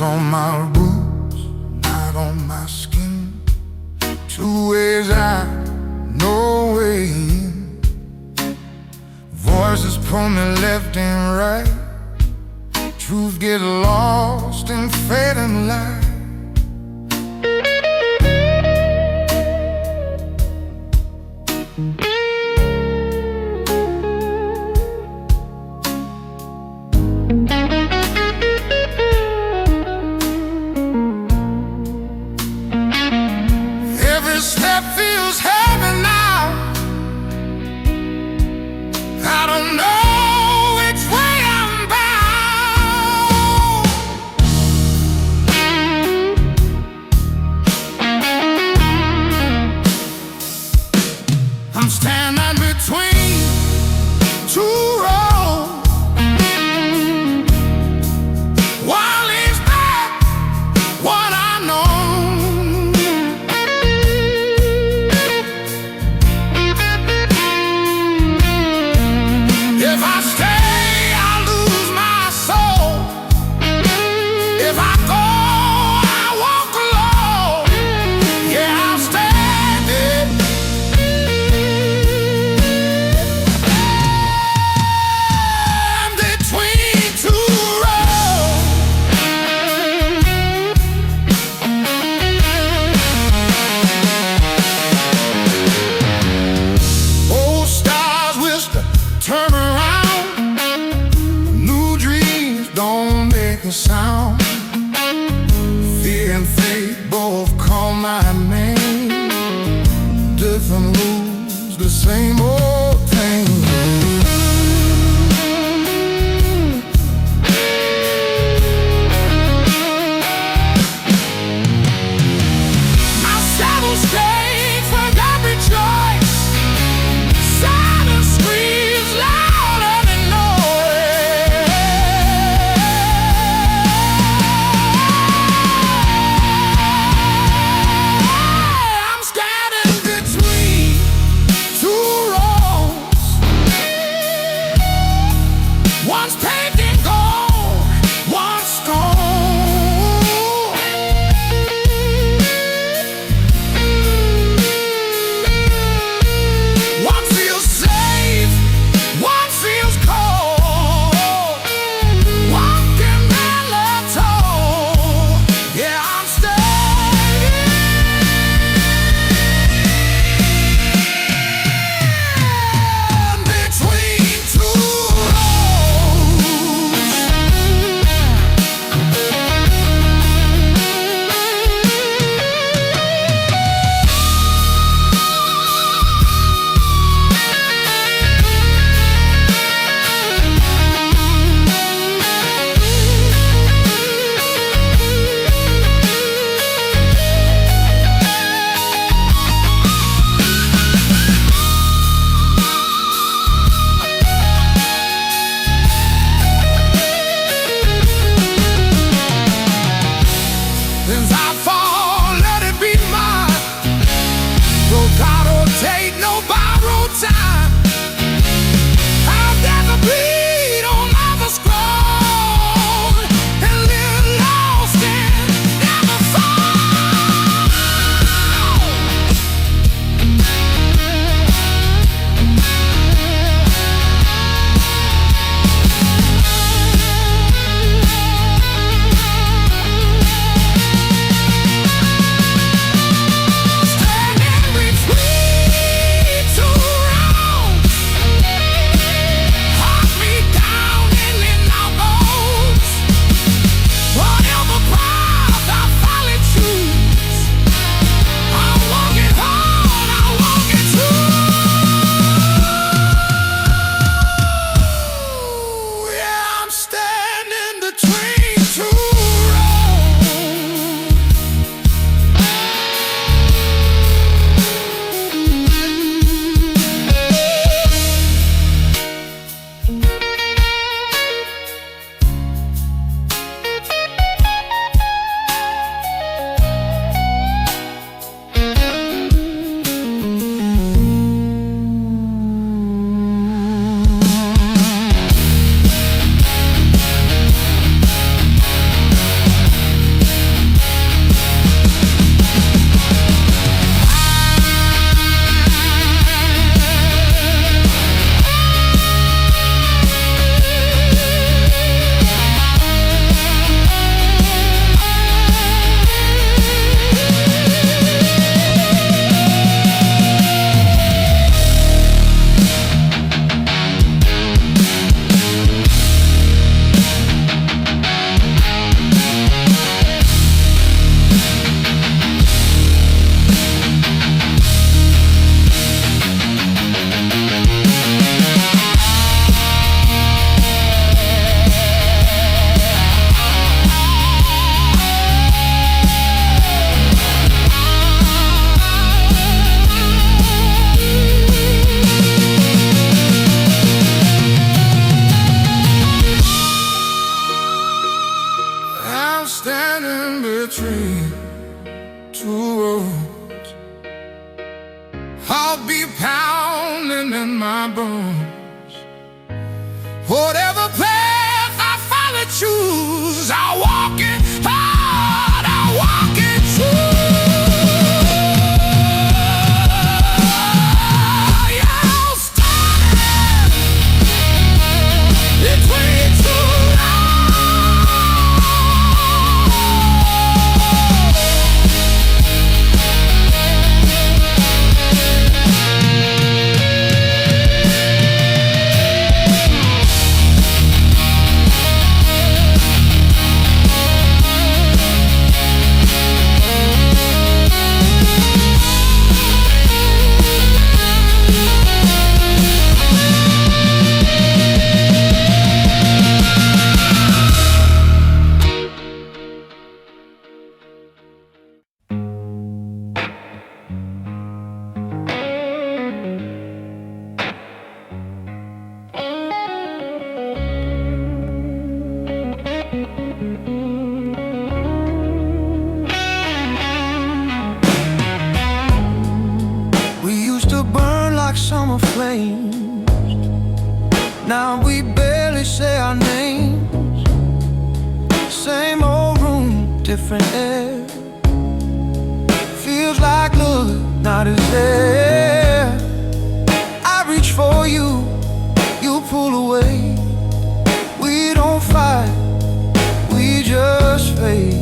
on my roots, not on my skin. Two ways out, no way in. Voices pull me left and right. Truth get lost in fading light. Every step feels heavy now. I don't know which way I'm bound. I'm standing between two roads. One leads back, one I know. If I stay, I lose my soul. If I go, I walk alone. Yeah, I'll stand it. I'm between two roads. Old stars whisper, turn around. New dreams don't make a sound. Fear and fate both call my name. Different rules, the same old thing. My saddle shakes with every choice. Silence screams louder than noise. I'm standing between two roads. One's paved in gold, one's stone. One feels safe, one feels cold. One can barely toll. Yeah, I'm staying between two roads. Since I fall, let it be mine. Bravado, take no borrowed time. I'll never bleed on lava scroll and live lost and never fall. Standing between two roads. heartbeat pounding in my bones. Whatever path I finally choose, I'll walk it hard, I'll walk it true. Yeah, I'll stand between two summer flames. Now we barely say our names. Same old room, different air. Feels like love not is there. I reach for you, you pull away. We don't fight, we just fade.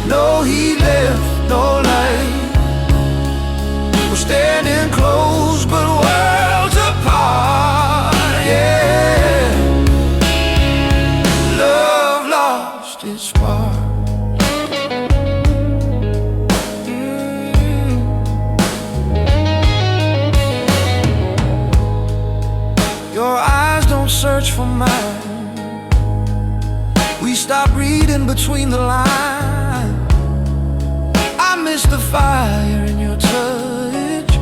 No heat left, no light. We're standing close but worlds apart, yeah. Love lost its spark. Your eyes don't search for mine. We stop reading between the lines. I miss the fire in your touch.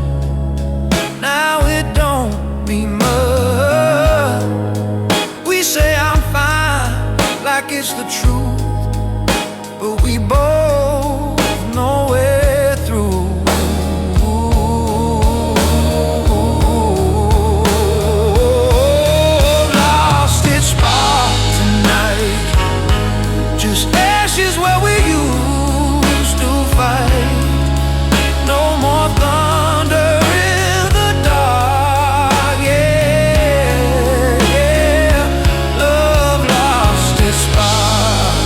Now it don't mean much. We say I'm fine, like it's the truth, but we both know we're through. Lost its spark tonight. Just ashes where we used to fight. No more thunder in the dark, yeah, yeah. Love lost its spark.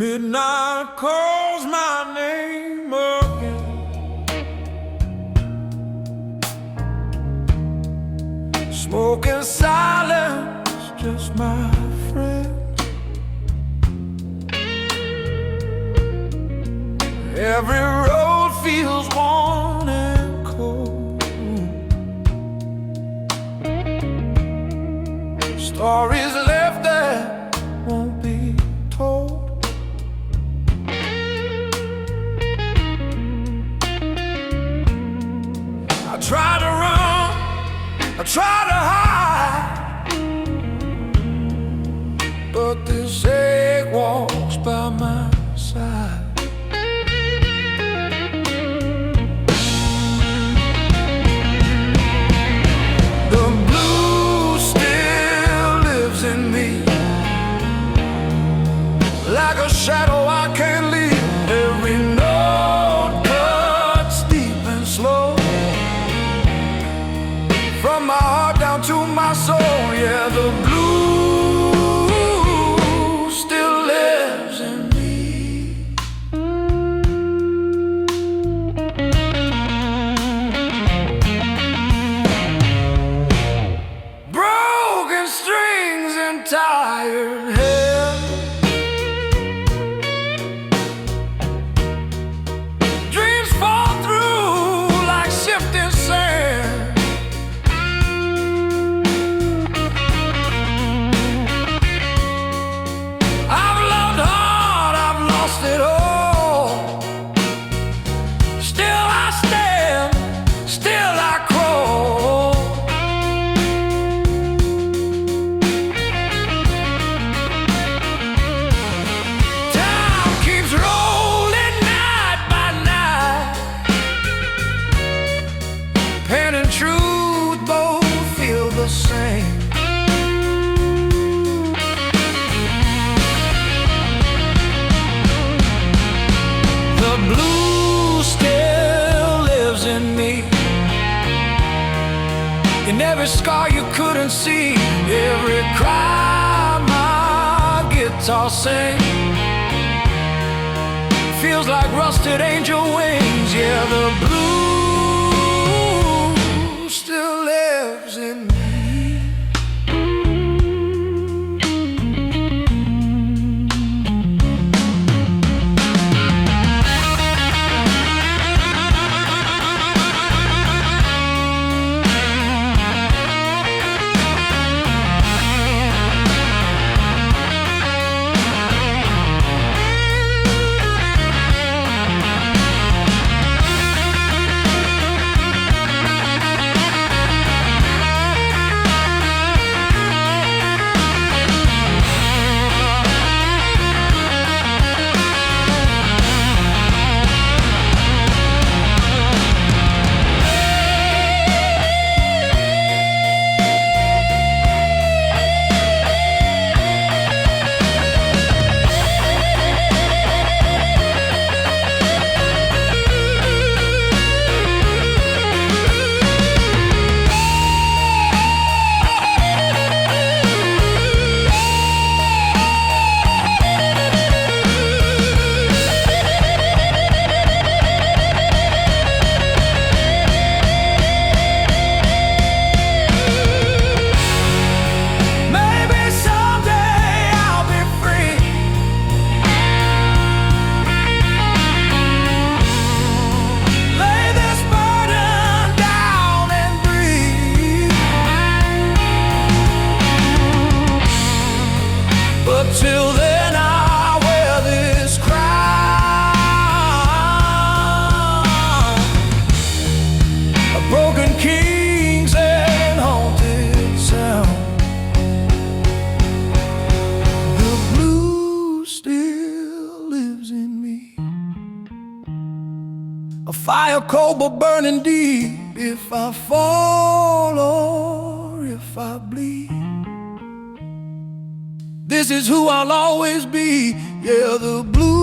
Midnight calls my name again. Smoke and silence, just my friend. Every road feels worn and cold. Stories left that won't be told. I try to run, I try to hide, but this ache walks by my side. The blues still lives in me, like a shadow I can't leave. Every note cuts deep and slow, from my heart down to my soul. Yeah, the blues still lives in me. Broken strings and tired hair, dreams fall through like shifting sand. I've loved hard, I've lost it all. Still I stand, still I crawl. Time keeps rolling night by night. Pain and truth both feel the same. The blues still lives in me, in every scar you couldn't see, every cry my guitar sings. Feels like rusted angel wings. Yeah, the blues still lives in me. Till then I wear this crown of broken kings and haunted sound. The blues still lives in me, a fire cold but burning deep. If I fall or if I bleed, this is who I'll always be. Yeah, the blues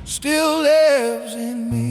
still lives in me.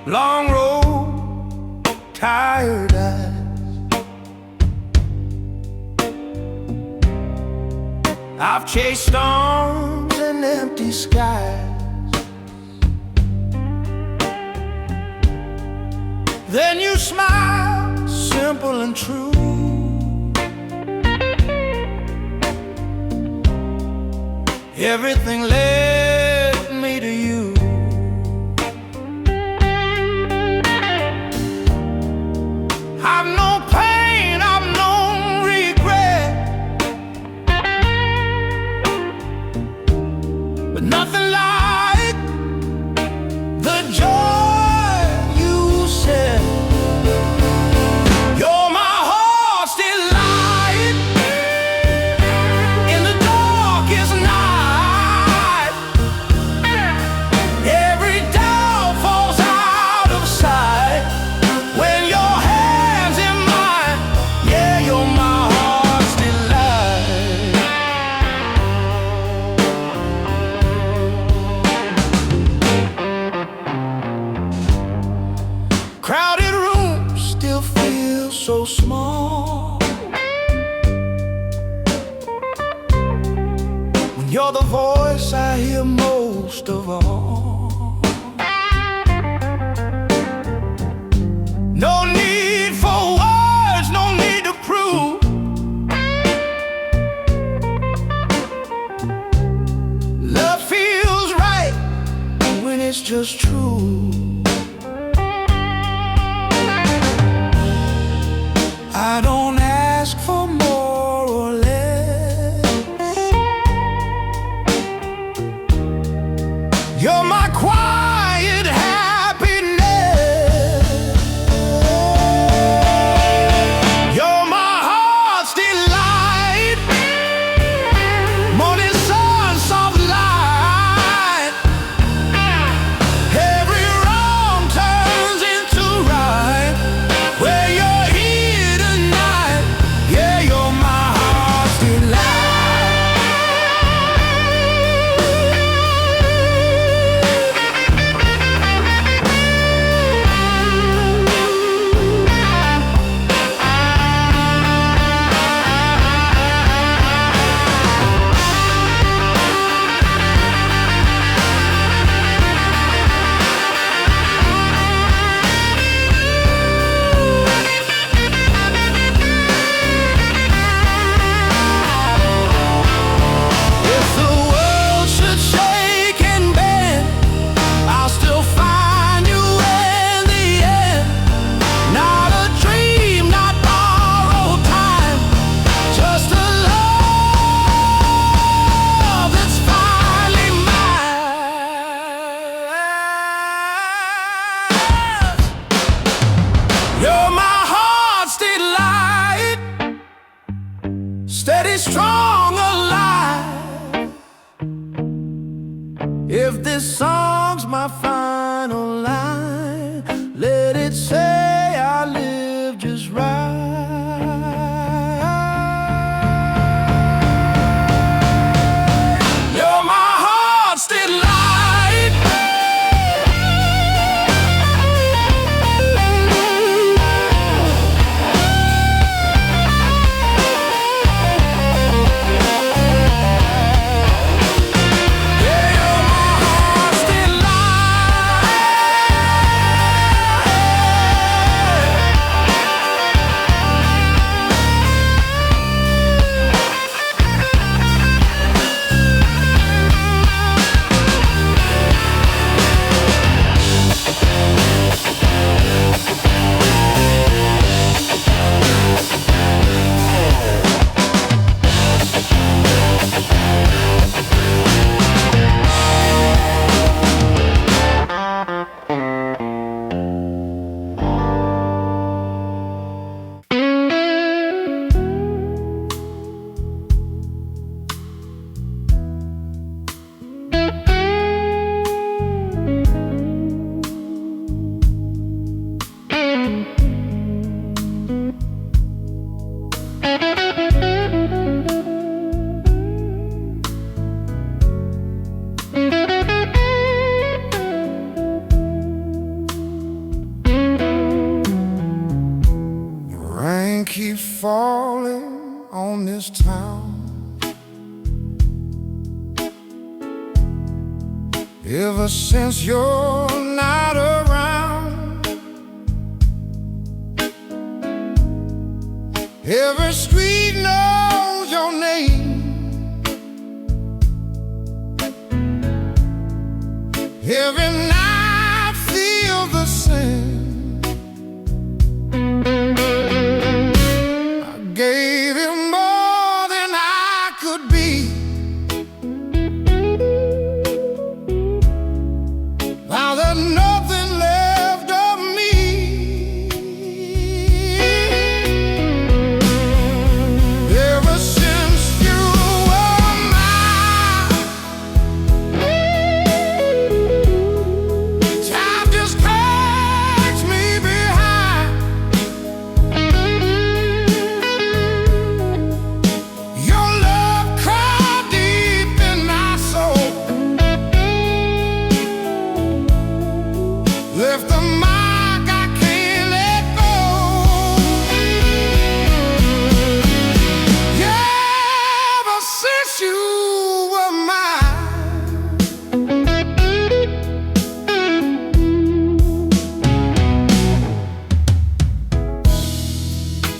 long road, tired eyes. I've chased storms and empty skies. Then you smile, simple and true. Everything led me to you. I've known pain, I've known regret, but nothing like the joy you set. You're my heart's delight in the darkest night. Every doubt falls out of sight when your hands in mine. Yeah, you're my heart's delight. Crowded rooms still feel so small when you're the voice I hear most of all. No need for words, no need to prove. Love feels right when it's just true. I don't ask for more or less. You're my quiet happiness. You're my heart's delight. Morning sun, soft light. Every wrong turns into right. Where you're here tonight. Yeah, you're my heart's delight. If the world should shake and bend, I'll still find you in the end. Not a dream, not borrowed time, just a love that's finally mine. You're my heart's delight, steady, strong, alive. If this song's my final line, let it say I live just right. You're my heart's delight. Yeah, you're my heart's delight. falling on this town. Ever since you're not around, every street knows your name. Every night feels the same. I gave you more than I could be. Now there's nothing left of me. Ever since you were mine, time just drags me behind. Your love crawled deep in my soul, left a mark I can't let go. Yeah, ever since you were mine,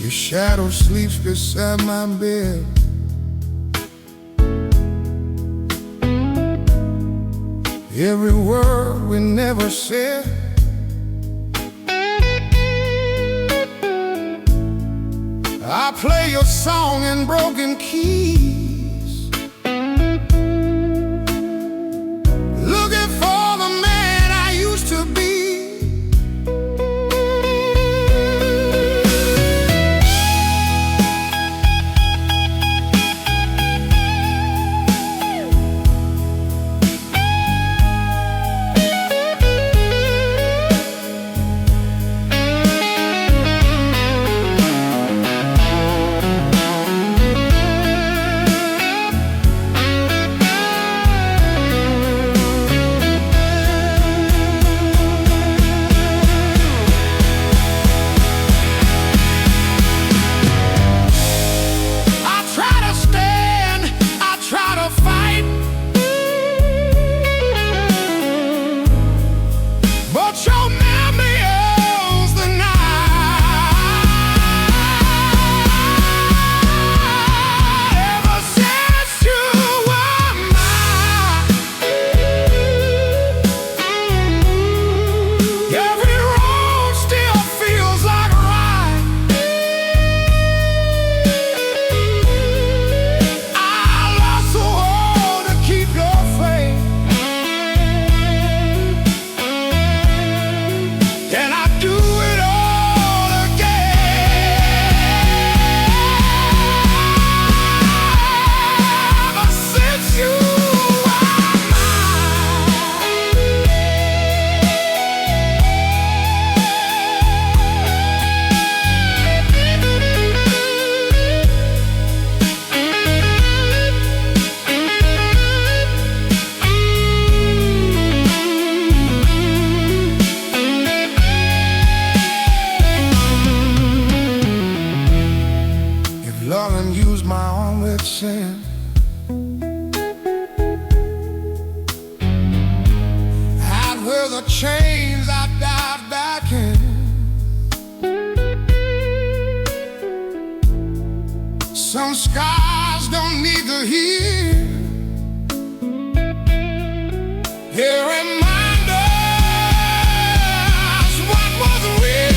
your shadow sleeps beside my bed. Every word we never said, I play your song in broken keys, looking for the man I used to be. Loving you's my only sin. I'd wear the chains I died back in. Some scars don't need to heal. Here reminders what was real.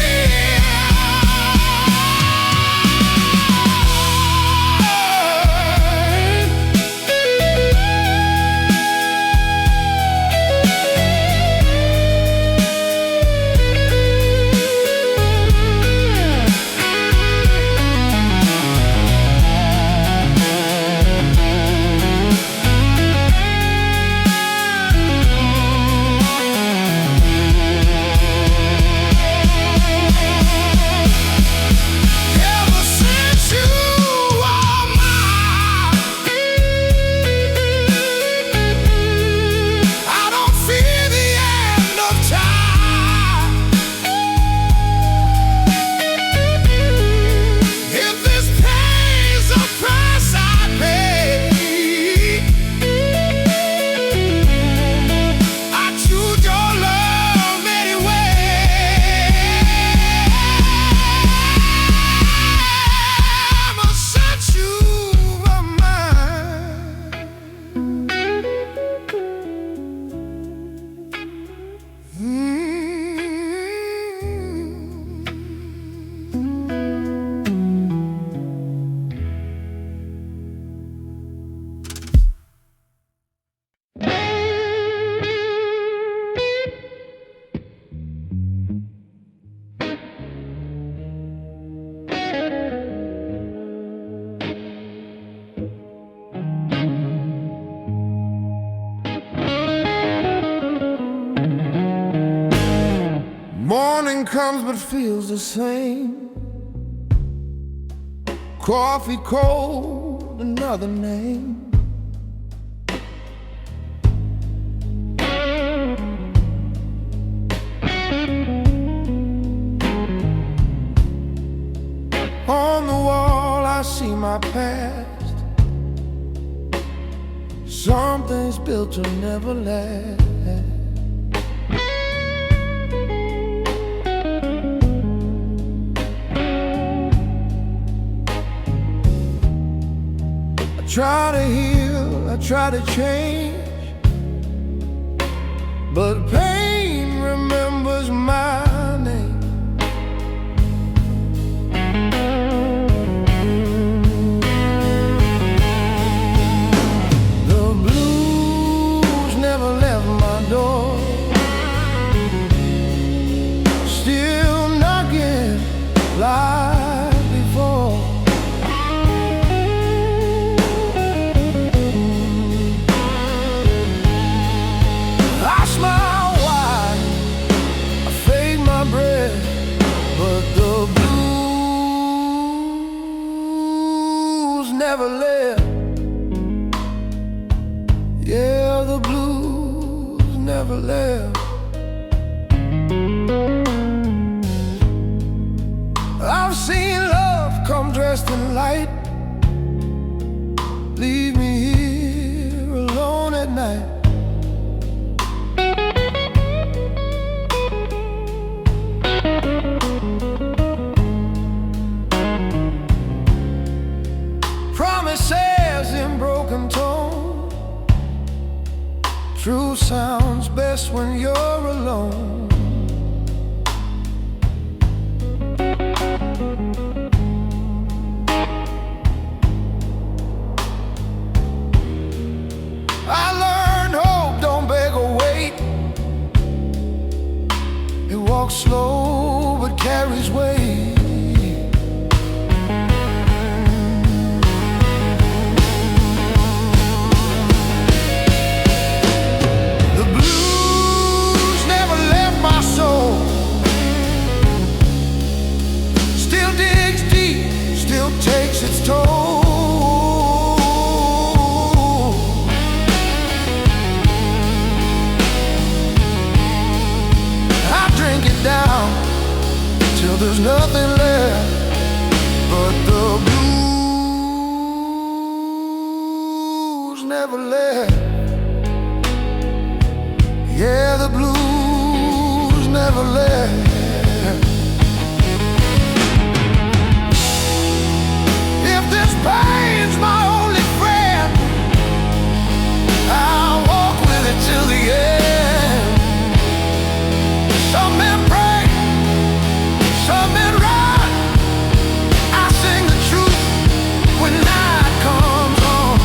Morning comes but feels the same. Coffee cold, another name. On the wall I see my past. Something's built to never last. I try to heal, I try to change, but pain remembers my name. Like before, I smile wide, I fake my breath, but the blues never left. Yeah, the blues never left. I've seen love come dressed in light, leave me here alone at night. Promises in broken tone, truth sounds best when you're alone. I learned hope don't beg or wait. It walks slow but carries weight. The blues never left my soul. Still digs deep, still takes its toll. Down till there's nothing left but the blues never left. Yeah, the blues never left. If this pain's my only friend, I'll walk with it till the end. Some men pray, some men run. I sing the truth when night comes on.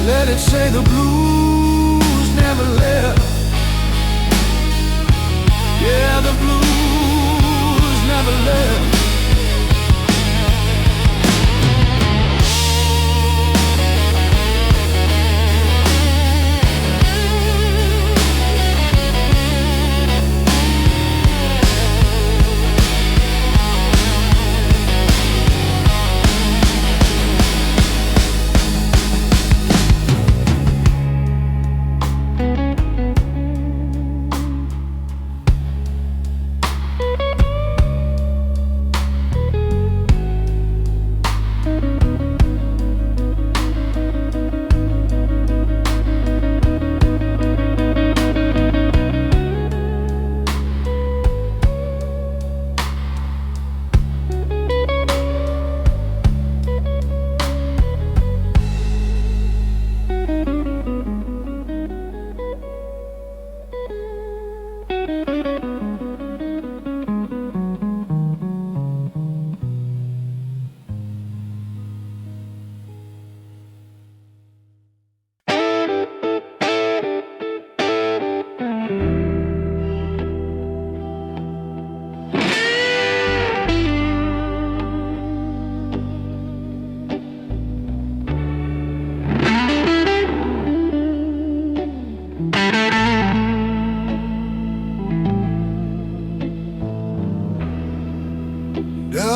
Let it say the blues never left. Yeah, the blues never left.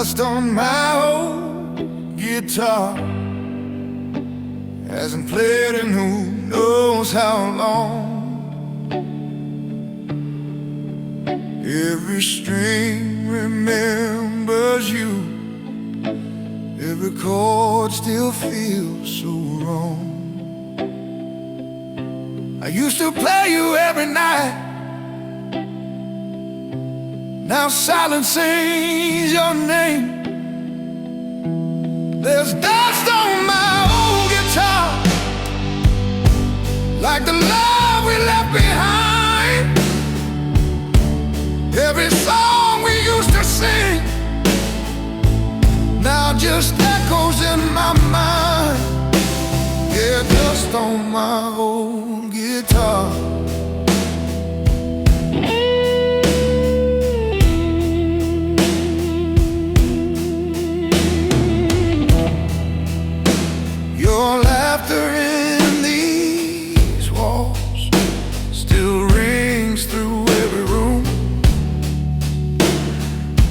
dust on my old guitar. Hasn't played in who knows how long. Every string remembers you. Every chord still feels so wrong. I used to play you every night. Now silence sings your name. There's dust on my old guitar, like the love we left behind. Every song we used to sing now just echoes in my mind. Yeah, dust on my old guitar. Your laughter in these walls still rings through every room.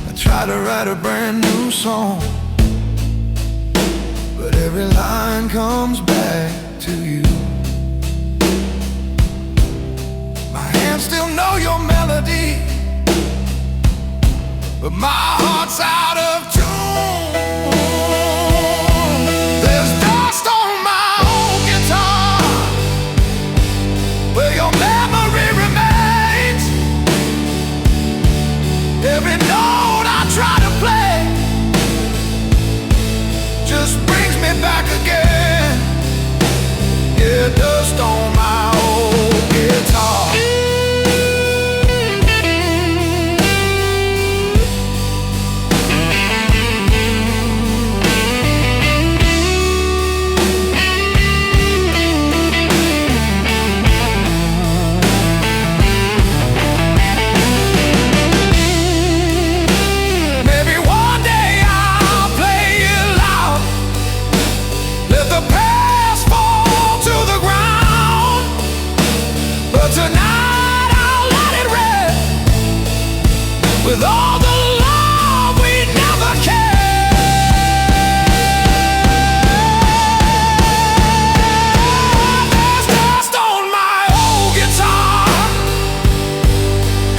I try to write a brand new song, but every line comes back to you. My hands still know your melody, but my heart's out of tune. There's dust on my old guitar, where your memory remains. Every note I try to play just brings me back again. Yeah, dust on my old guitar. Tonight I'll let it rest with all the love we never cared. There's dust on my old guitar,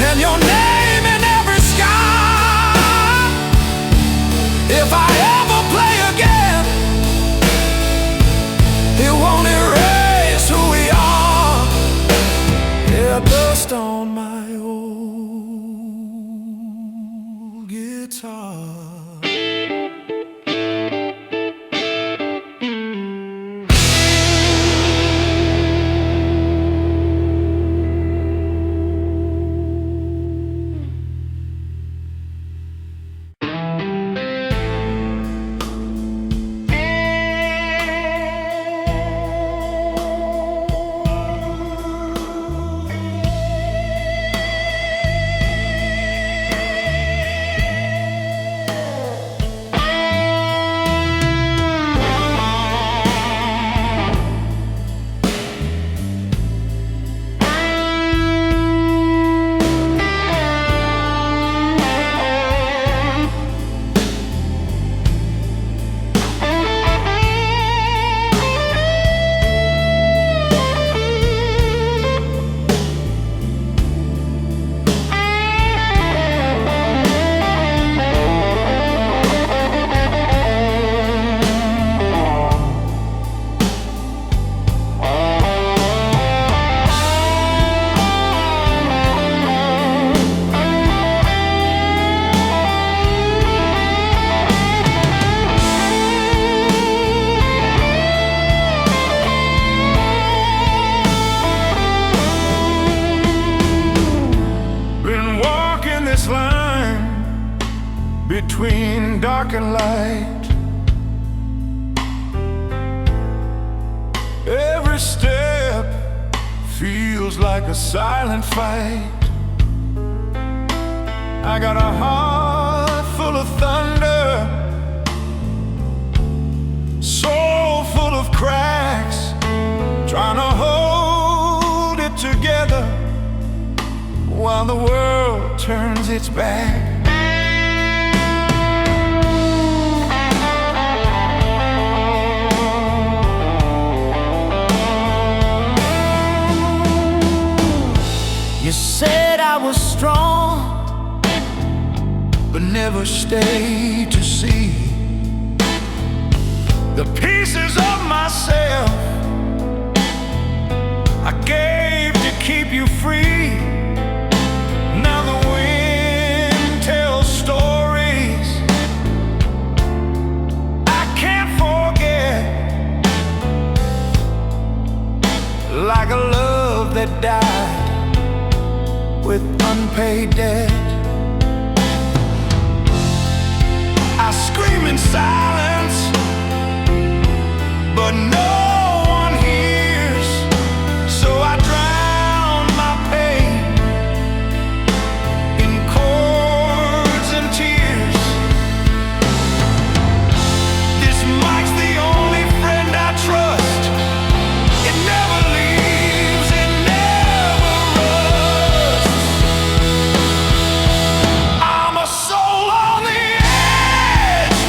and your name in every sky. If I ever play again, it won't erase who we are. Dust on my old guitar. Between dark and light, every step feels like a silent fight. I got a heart full of thunder, soul full of cracks, trying to hold it together while the world turns its back. never stay to see the pieces of myself I gave to keep you free. Now the wind tells stories I can't forget, like a love that died with unpaid debt. I scream in silence, but no one hears, so I drown my pain in chords and tears. This mic's the only friend I trust. It never leaves, it never rusts. I'm a soul on the edge,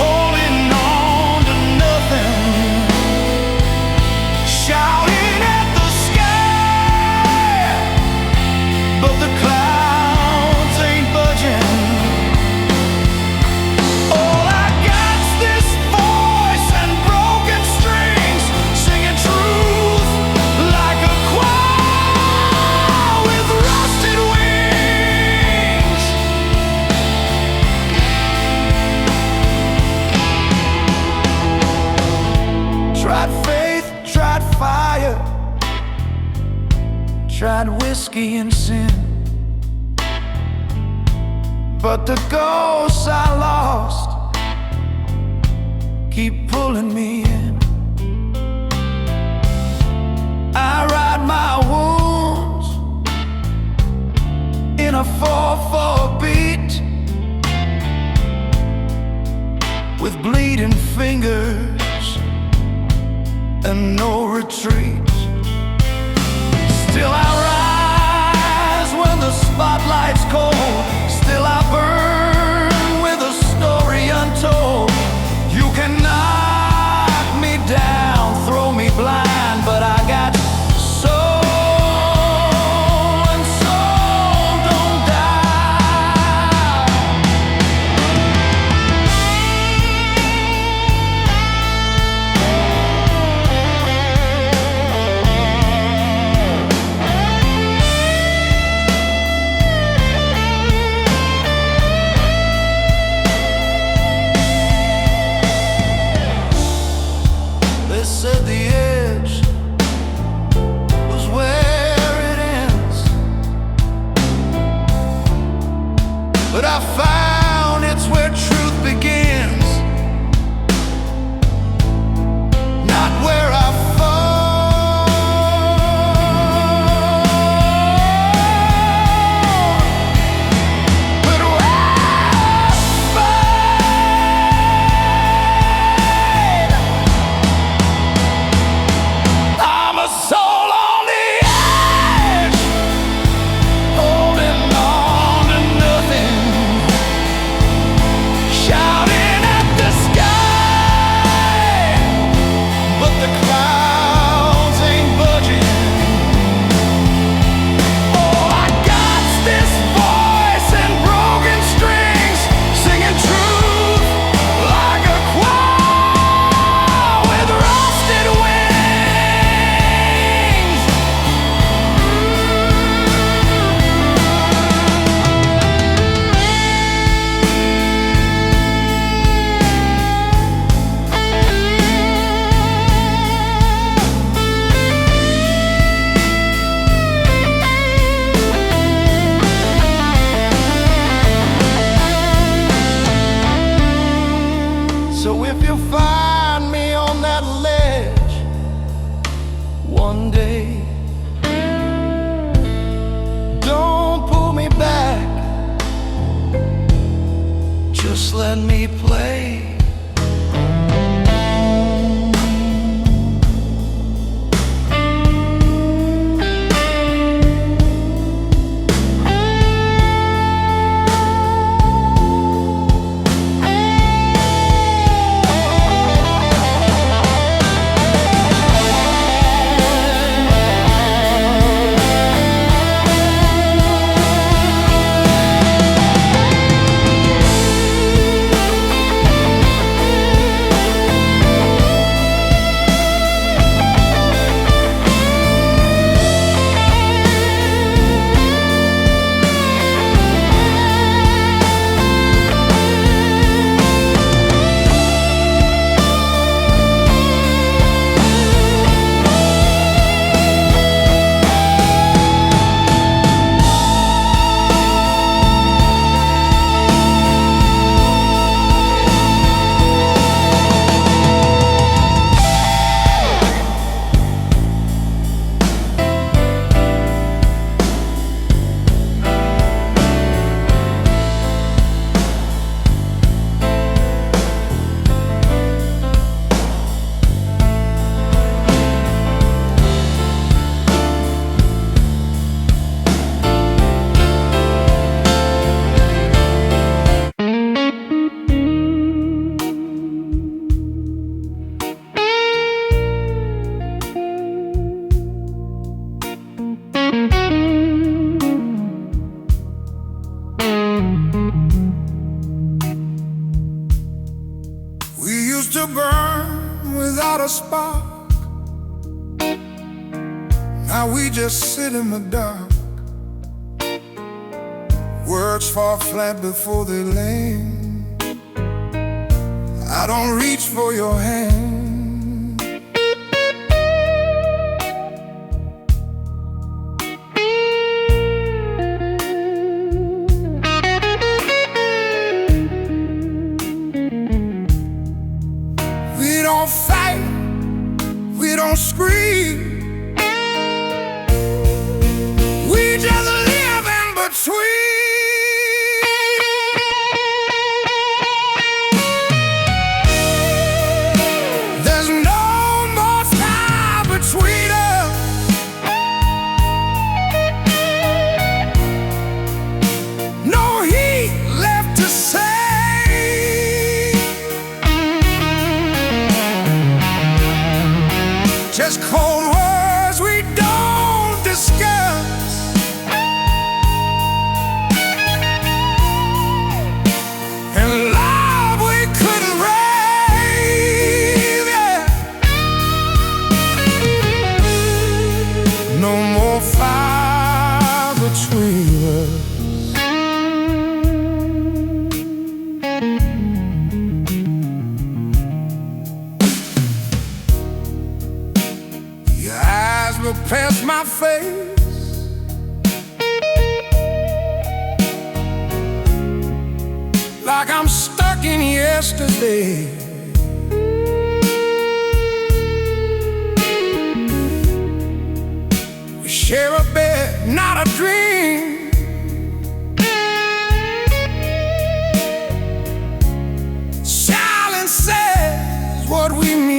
holding on to nothing, shouting at the sky, but the clouds ain't budging. All I got's this voice and broken strings, singing truth like a choir with rusted wings. Tried faith, tried fire, tried whiskey and sin, but the ghosts I lost keep pulling me in. I ride my wounds in a 4/4 beat, with bleeding fingers and no retreat. Still I rise when the spotlight's cold. Still I burn with a story untold. You can knock me down, throw me blind, but I got soul, and soul don't die. They said the edge was where it ends, but I found it's where truth begins, not where I fall, but where I fight. I'm a soul on the edge, holding on to nothing, shouting at the sky, but the clouds ain't budging. All I got's this voice and broken strings, singing truth like a choir with rusted wings. So if you find me on that ledge one day, don't pull me back, just let me play. used to burn without a spark. Now we just sit in the dark. Words fall flat before they land. I don't reach for your hand. We don't fight, we don't scream, we just live in between. Just cold words we don't discuss, and love we couldn't raise, yeah. No more fire between us. Look past my face, like I'm stuck in yesterday. We share a bed, not a dream. Silence says what we mean.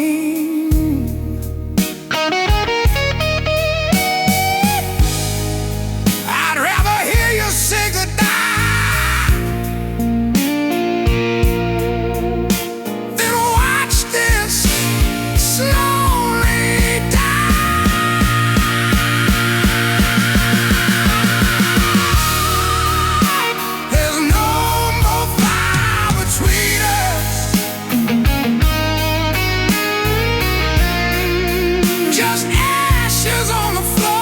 Just ashes on the floor.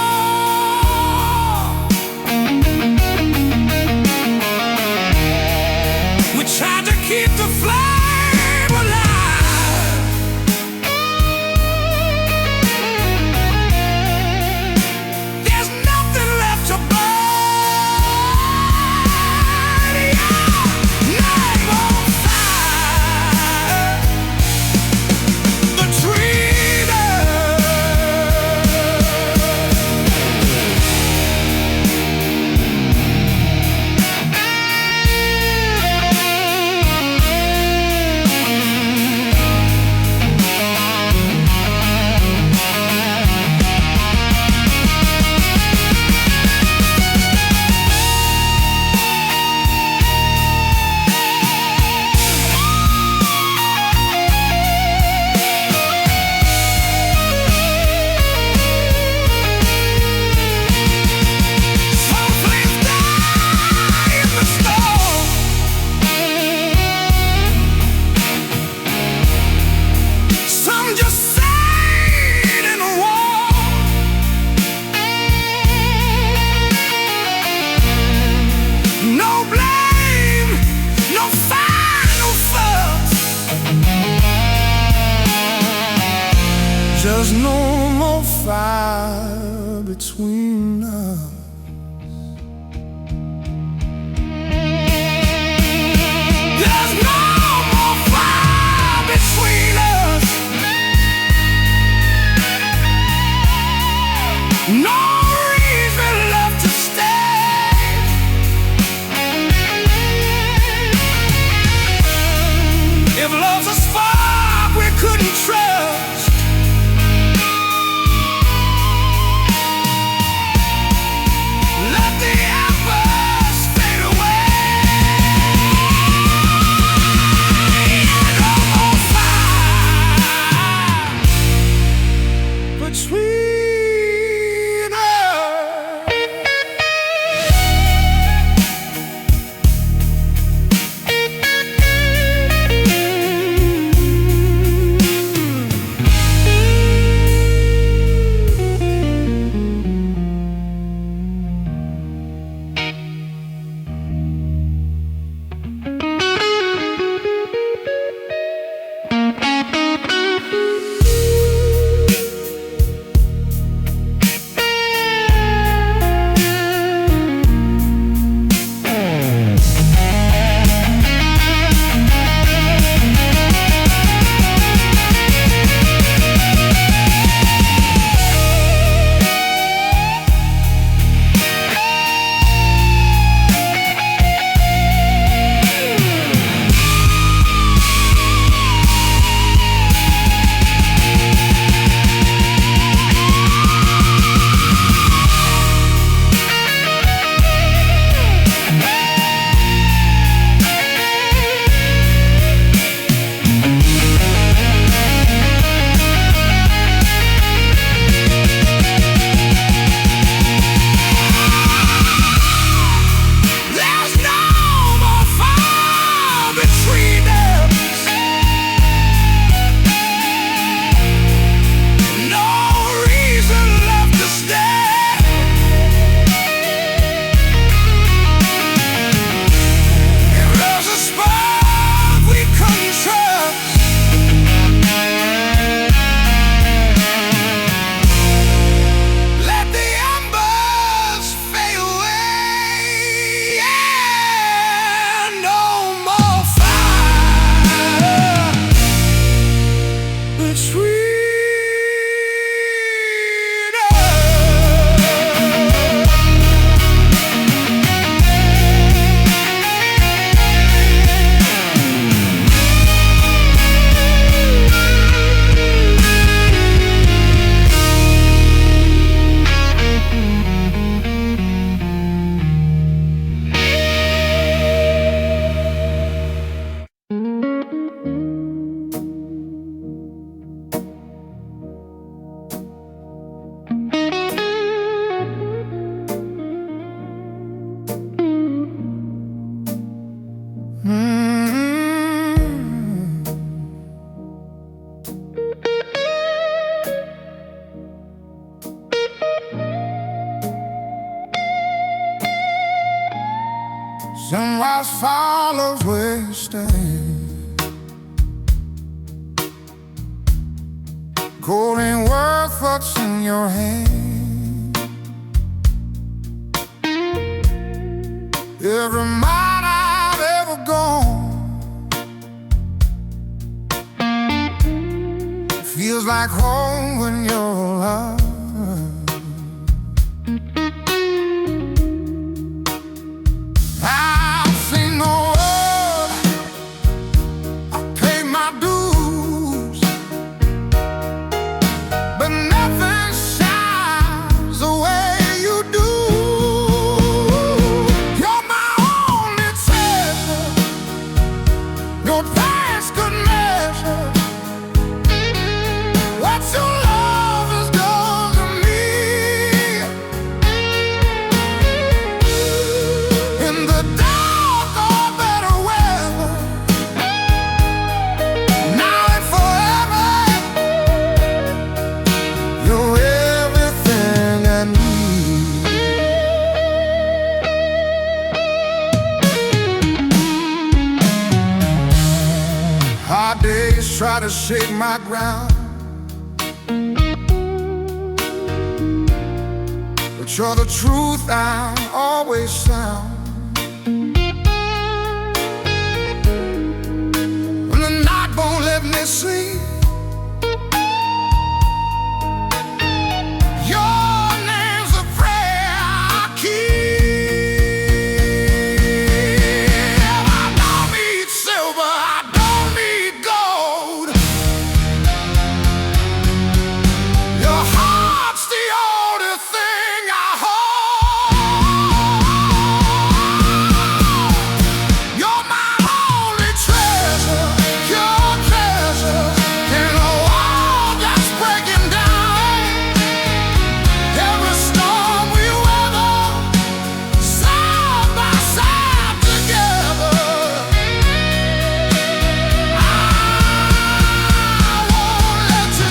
We tried to keep the flame alive. There's nothing left to burn. No more fire between us. There's no more fire between us. There's no more fire between us. No reason left to stay. If love's a spark we couldn't trust, follows where you stand. Gold ain't worth what's in your hand. Every mile I've ever gone feels like home when you're alive. I've seen the world, I paid my dues, but nothing shines the way you do. You're my only treasure, no price could measure what your love has done to me. In the dark or better weather, now and forever, you're everything I need. Hard days try to shake my ground, but you're the truth I always found. When the night won't let me sleep, your name's a prayer I keep. I don't need silver, I don't need gold. Your heart's the only thing I hold. You're my only treasure, your treasure in a world that's breaking down. Every storm we weather, side by side together. I won't let you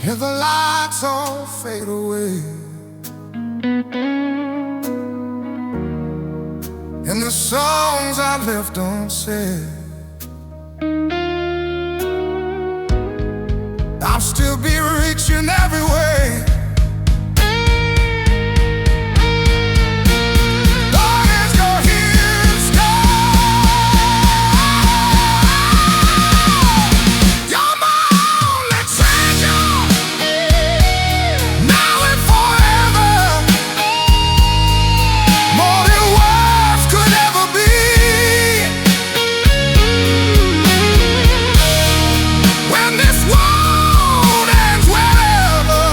if the lights all fade away and the songs I left unsaid, I'll still be reaching every way. Long as you're here, you're my only treasure, now and forever, more than words could ever be. When this world ends wherever,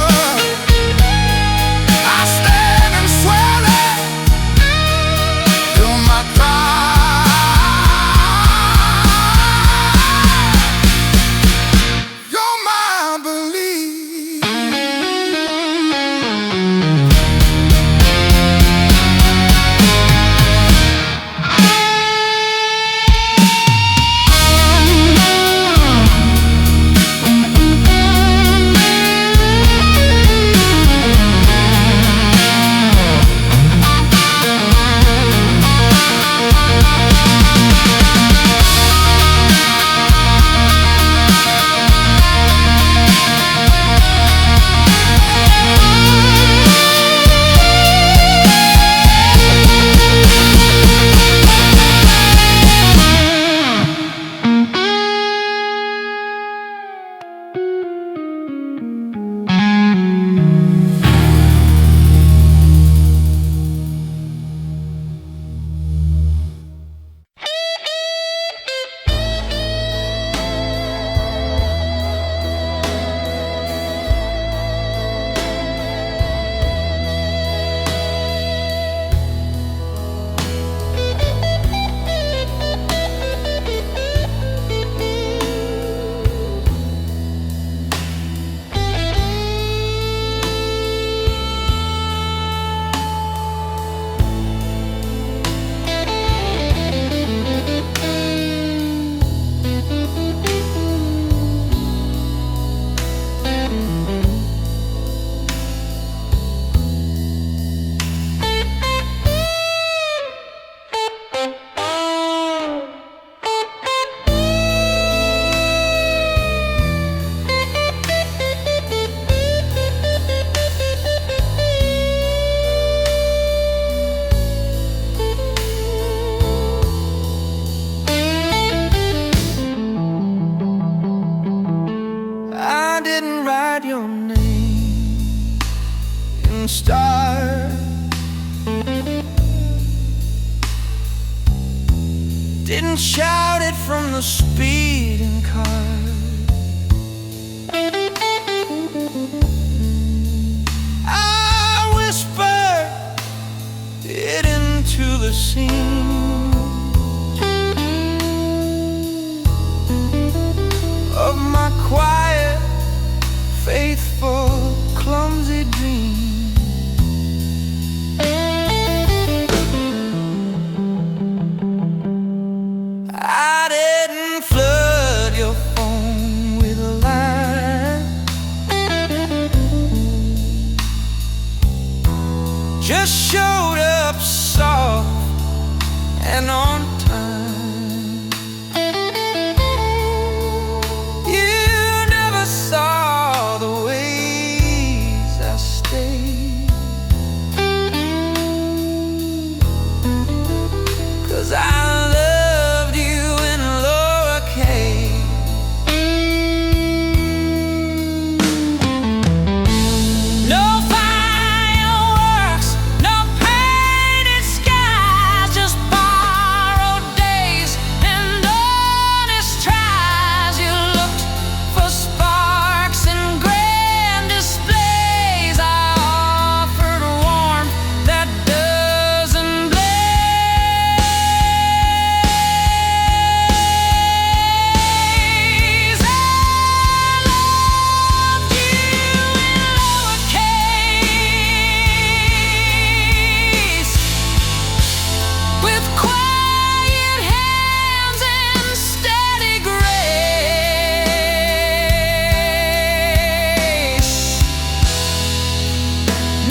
and shouted from the speeding car. I whispered it into the scene of my quiet, faithful, clumsy dream. I didn't flood your phone with a lie, just showed up soft and on time. You never saw the ways I stayed, 'cause I loved you in lowercase. No fireworks, no painted skies, just borrowed days and honest tries. You looked for sparks and grand displays. I offered warmth that doesn't blaze. I loved you in lowercase, with quiet hands and steady grace,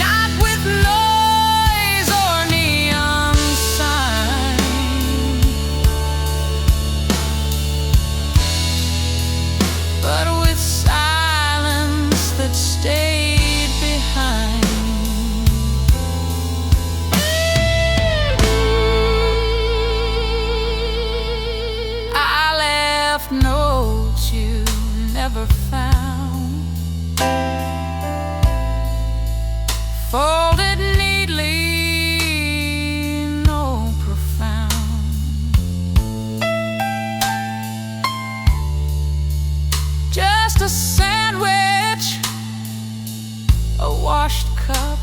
not with noise or neon sign, but with silence that stayed behind. I left notes you never found, folded neatly, no profound. Just a sandwich, a washed cup,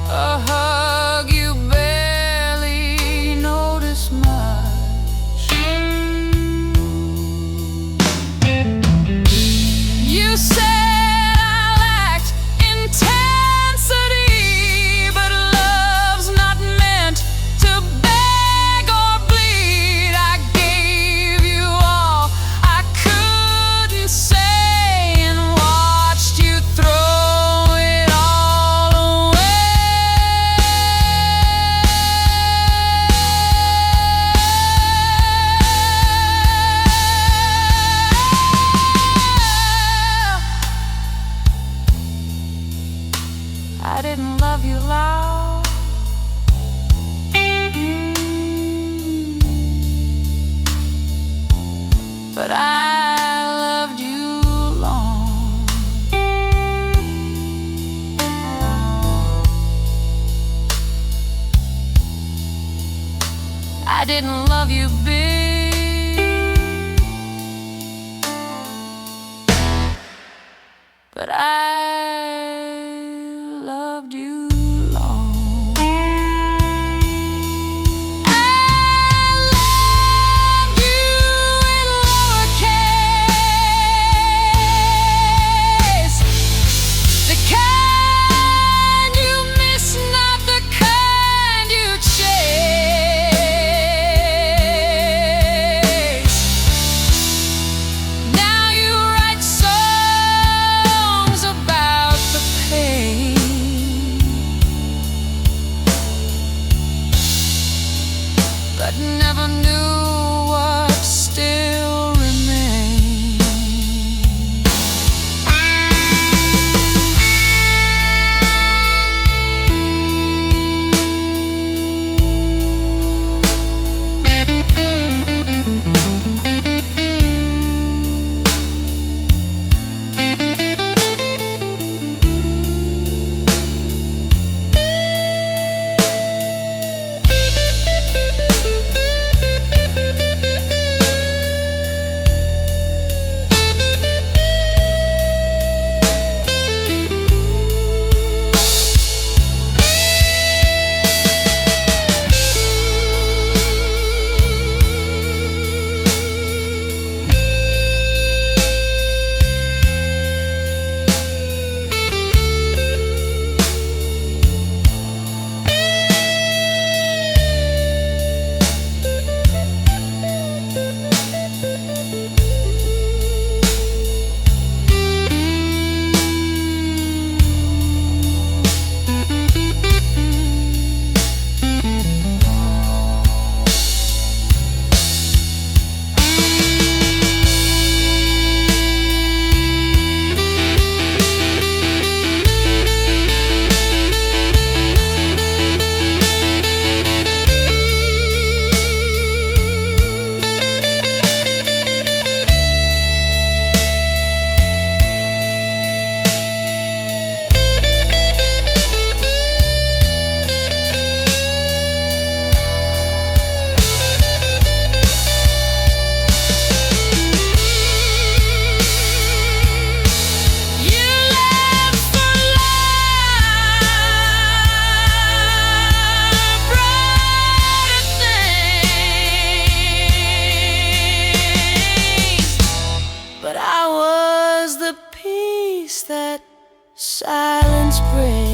a hug you barely notice much. You said I lacked intensity, but love's not meant to beg or bleed. I gave you all I couldn't say and watched you throw it all away. I didn't love you loud, but I loved you long. I didn't love you big, but I loved you long. I loved you in lowercase, the kind you miss, not the kind you chase. Now you write songs about the pain peace that silence brings.